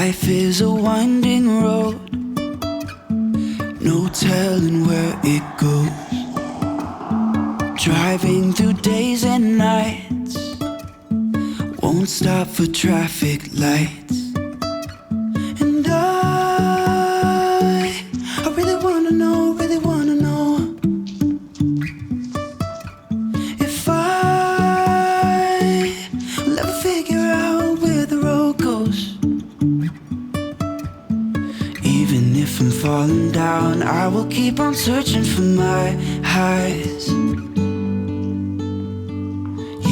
Life is a winding road, no telling where it goes. Driving through days and nights, won't stop for traffic lights. And I really wanna know, really wanna know if I will ever figure out where the road goes. Even if I'm falling down, I will keep on searching for my highs.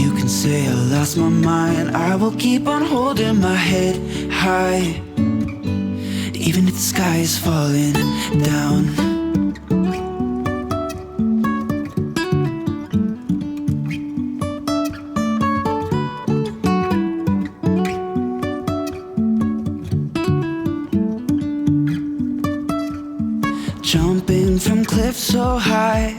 You can say I lost my mind, I will keep on holding my head high. Even if the sky is falling down. Jumping from cliffs so high,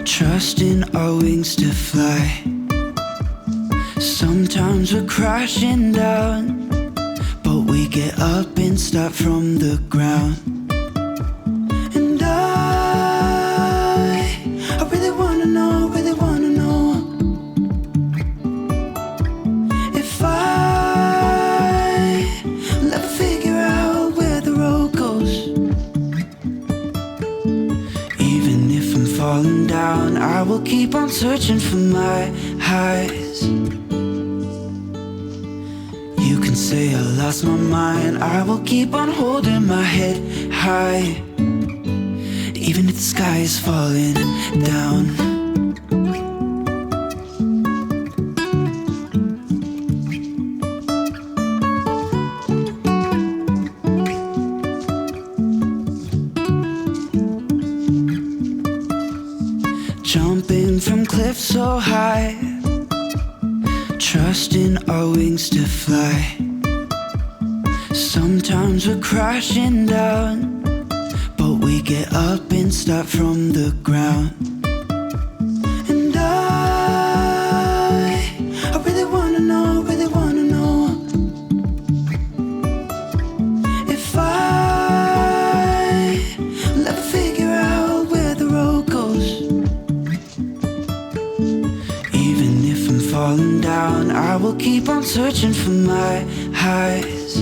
trusting our wings to fly. Sometimes we're crashing down, but we get up and start from the ground. And I really wanna know, really wanna know if I will ever figure out where the road goes. Even if I'm falling down, I will keep on searching for my highs. You can say I lost my mind, I will keep on holding my head high. Even if the sky is falling down. Jumping from cliffs so high, trusting our wings to fly. Sometimes we're crashing down, but we get up and start from the ground. And I really wanna know, really wanna know if I will ever figure out where the road goes. Even if I'm falling down, I will keep on searching for my highs.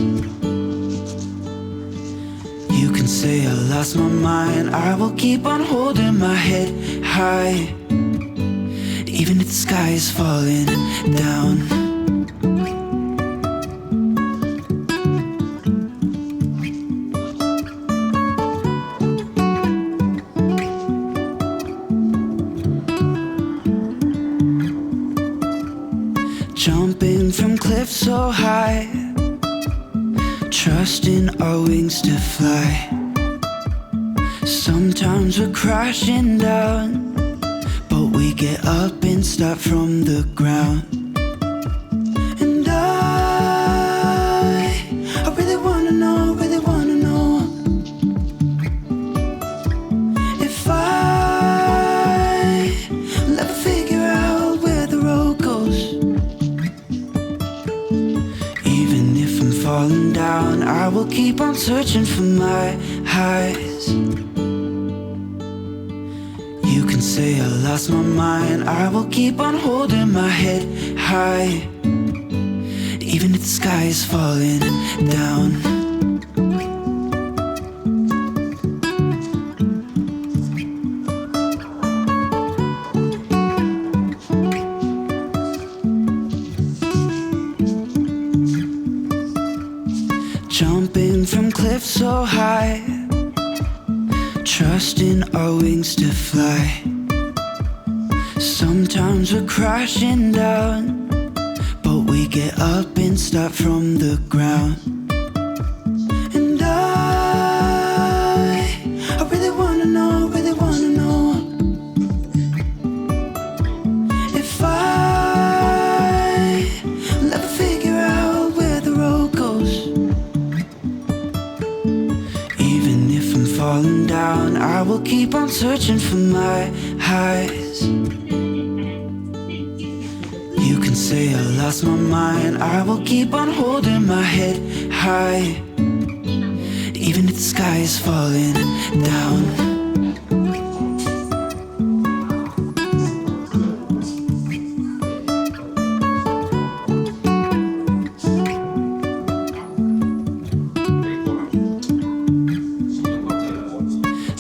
You can say I lost my mind, I will keep on holding my head high. Even if the sky is falling down. Jumping from cliffs so high, trusting our wings to fly. Sometimes we're crashing down, but we get up and start from the ground. And I really wanna know, really wanna know if I will ever figure out where the road goes. Even if I'm falling down, I will keep on searching for my highs. You can say I lost my mind, I will keep on holding my head high. Even if the sky is falling down. Jumping from cliffs so high, trusting our wings to fly. Sometimes we're crashing down, but we get up and start from the ground. And I really wanna know, really wanna know if I will ever figure out where the road goes. Even if I'm falling down, I will keep on searching for my highs. You can say I lost my mind, I will keep on holding my head high. Even if the sky is falling down.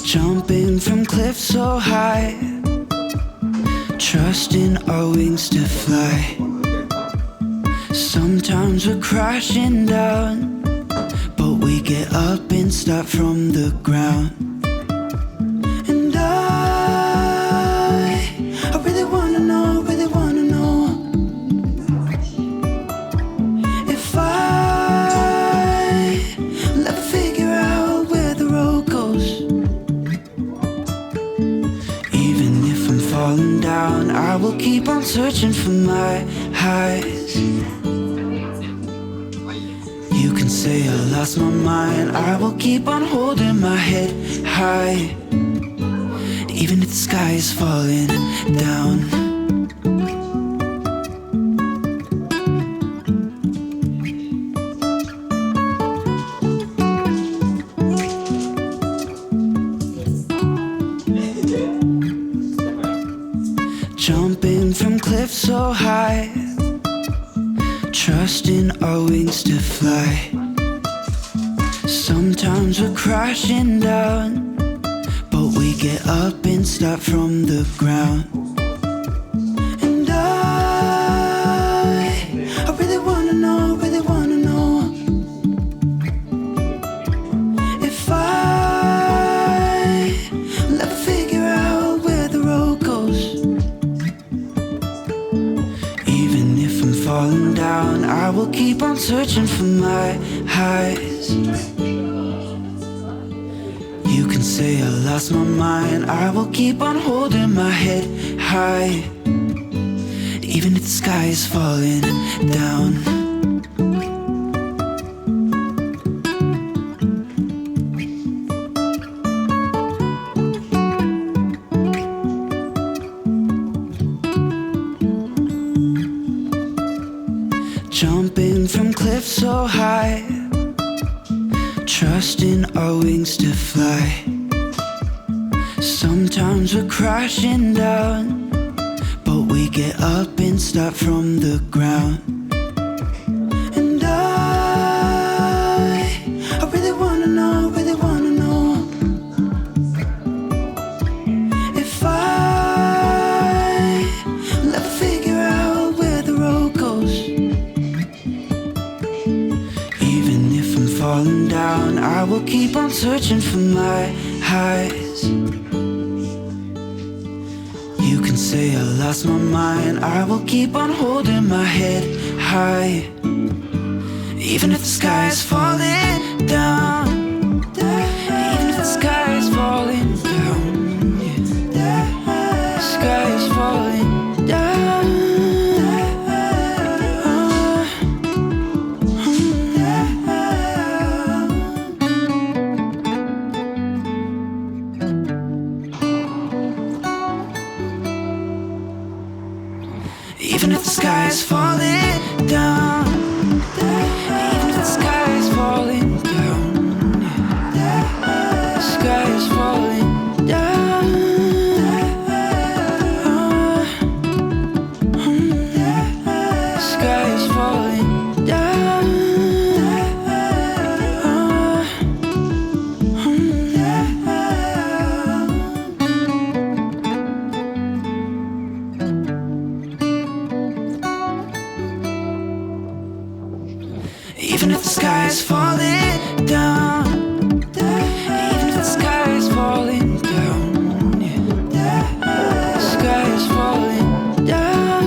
Jumping from cliffs so high, trusting our wings to fly. Sometimes we're crashing down, but we get up and start from the ground. And I really wanna know, really wanna know if I'll ever figure out where the road goes. Even if I'm falling down, I will keep on searching for my highs. You can say I lost my mind, I will keep on holding my head high. Even if the sky is falling down. Jumping from cliffs so high, trusting our wings to fly. Sometimes we're crashing down, but we get up and start from the ground. And I really wanna know, really wanna know if I'll ever figure out where the road goes. Even if I'm falling down, I will keep on searching for my highs. You can say I lost my mind, I will keep on holding my head high. Even if the sky is falling down. Jumping from cliffs so high, trusting our wings to fly. Sometimes we're crashing down, but we get up and start from the ground. And I really wanna know, really wanna know if I'll ever figure out where the road goes. Even if I'm falling down, I will keep on searching for my highs. You can say I lost my mind, I will keep on holding my head high. Even if the sky is falling down, even if the sky is falling down, yeah. The sky is falling down. Even if the sky is falling down, even if the sky is falling down, the sky is falling down. The sky is falling down. Even if the sky is falling down, even if the sky is falling down, yeah. The sky is falling down.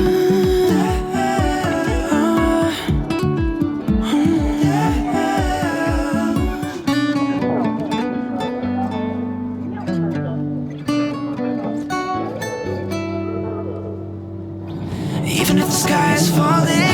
Even if the sky is falling